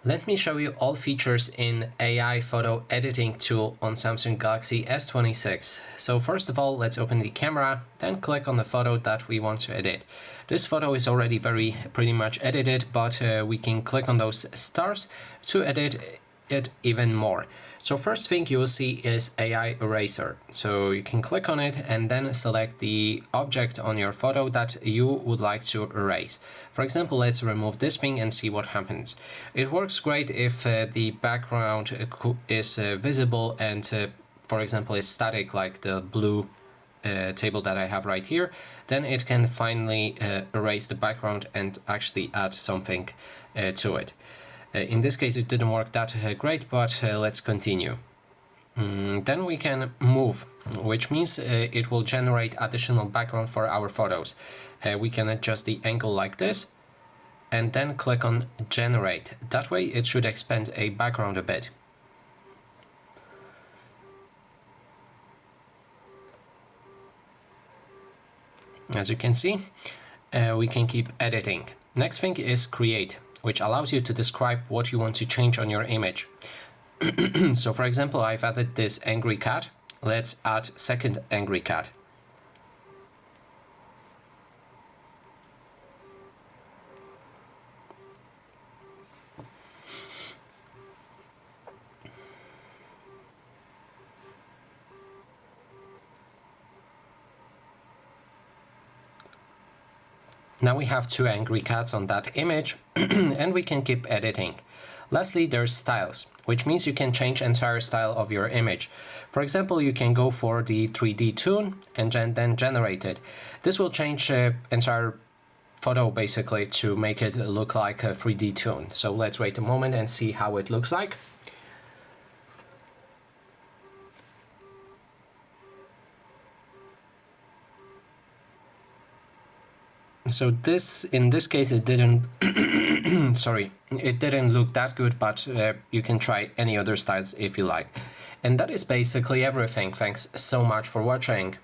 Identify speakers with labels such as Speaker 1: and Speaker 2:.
Speaker 1: Let me show you all features in AI photo editing tool on Samsung Galaxy S26. So first of all, let's open the camera, then click on the photo that we want to edit. This photo is already pretty much edited, but we can click on those stars to edit it even more. So first thing you will see is AI eraser. So you can click on it and then select the object on your photo that you would like to erase. For example, let's remove this thing and see what happens. It works great if the background is visible and for example is static, like the blue table that I have right here. Then it can finally erase the background and actually add something to it. In this case it didn't work that great, but let's continue. Then we can move, which means it will generate additional background for our photos. We can adjust the angle like this and then click on generate. That way it should expand a background a bit. As you can see, we can keep editing. Next thing is create, which allows you to describe what you want to change on your image. So for example, I've added this angry cat. Let's add second angry cat. Now we have two angry cats on that image and we can keep editing. Lastly, there's styles, which means you can change entire style of your image. For example, you can go for the 3D tune and then generate it. This will change entire photo basically to make it look like a 3D tune. So let's wait a moment and see how it looks like. So in this case it didn't it didn't look that good, but you can try any other styles if you like. And that is basically everything. Thanks so much for watching.